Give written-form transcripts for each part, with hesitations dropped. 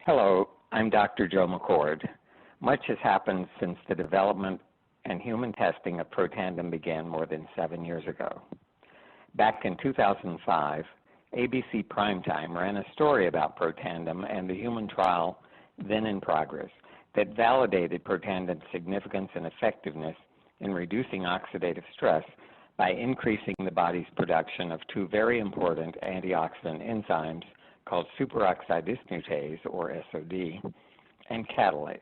Hello, I'm Dr. Joe McCord. Much has happened since the development and human testing of Protandim began more than 7 years ago. Back in 2005, ABC Primetime ran a story about Protandim and the human trial then in progress that validated Protandim's significance and effectiveness in reducing oxidative stress by increasing the body's production of two very important antioxidant enzymes called superoxide dismutase, or SOD, and catalase.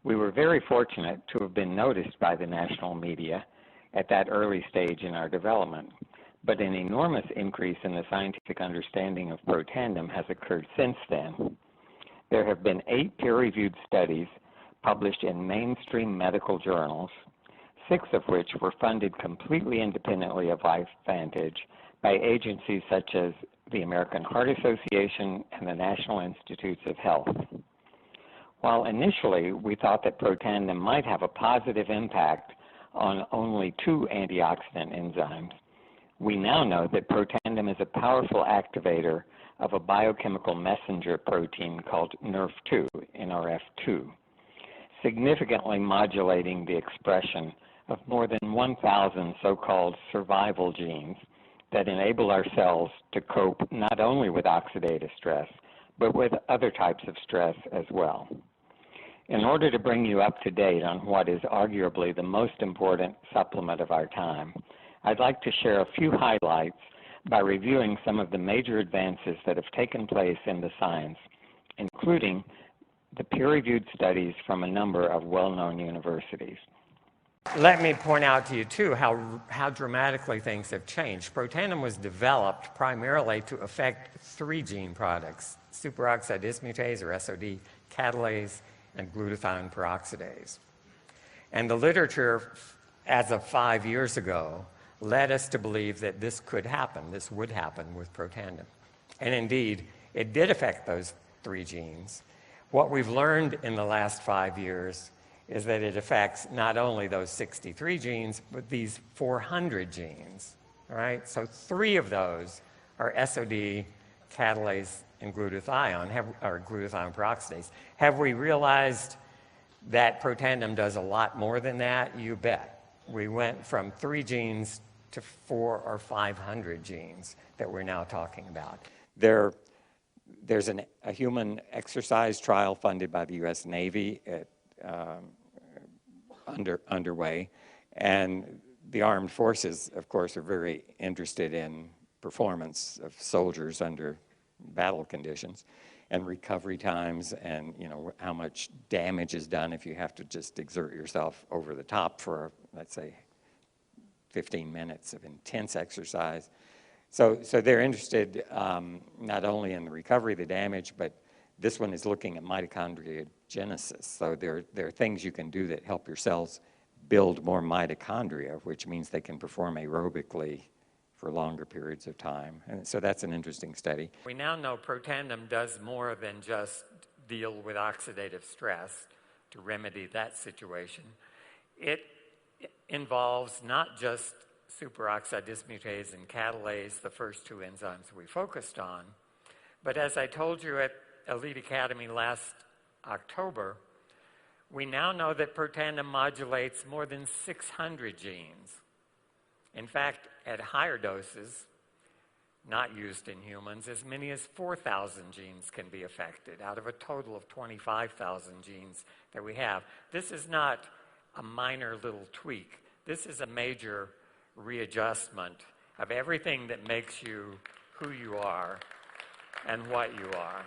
We were very fortunate to have been noticed by the national media at that early stage in our development, but an enormous increase in the scientific understanding of Protandim has occurred since then. There have been 8 peer-reviewed studies published in mainstream medical journals, 6 of which were funded completely independently of LifeVantage by agencies such as the American Heart Association and the National Institutes of Health. While initially we thought that Protandim might have a positive impact on only 2 antioxidant enzymes, we now know that Protandim is a powerful activator of a biochemical messenger protein called NRF2, NRF2, significantly modulating the expression of more than 1,000 so-called survival genes that enable our cells to cope not only with oxidative stress, but with other types of stress as well. In order to bring you up to date on what is arguably the most important supplement of our time, I'd like to share a few highlights by reviewing some of the major advances that have taken place in the science, including the peer-reviewed studies from a number of well-known universities. Let me point out to you, too, how dramatically things have changed. Protandim was developed primarily to affect 3 gene products: superoxide dismutase, or SOD, catalase, and glutathione peroxidase. And the literature, as of 5 years ago, led us to believe that this could happen, this would happen with Protandim. And indeed, it did affect those 3 genes. What we've learned in the last 5 years is that it affects not only those 63 genes, but these 400 genes, all right? So 3 of those are SOD, catalase, and glutathione, or glutathione peroxidase. Have we realized that Protandim does a lot more than that? You bet. We went from 3 genes to 400 or 500 genes that we're now talking about. There's a human exercise trial funded by the U.S. Navy underway, and the armed forces, of course, are very interested in performance of soldiers under battle conditions and recovery times, and how much damage is done if you have to just exert yourself over the top for, let's say, 15 minutes of intense exercise. So they're interested not only in the recovery, the damage, but this one is looking at mitochondriogenesis. So there are things you can do that help your cells build more mitochondria, which means they can perform aerobically for longer periods of time. And so that's an interesting study. We now know Protandim does more than just deal with oxidative stress to remedy that situation. It involves not just superoxide dismutase and catalase, the first 2 enzymes we focused on, but as I told you at Elite Academy last October, we now know that Protandim modulates more than 600 genes. In fact, at higher doses, not used in humans, as many as 4,000 genes can be affected out of a total of 25,000 genes that we have. This is not a minor little tweak. This is a major readjustment of everything that makes you who you are and what you are.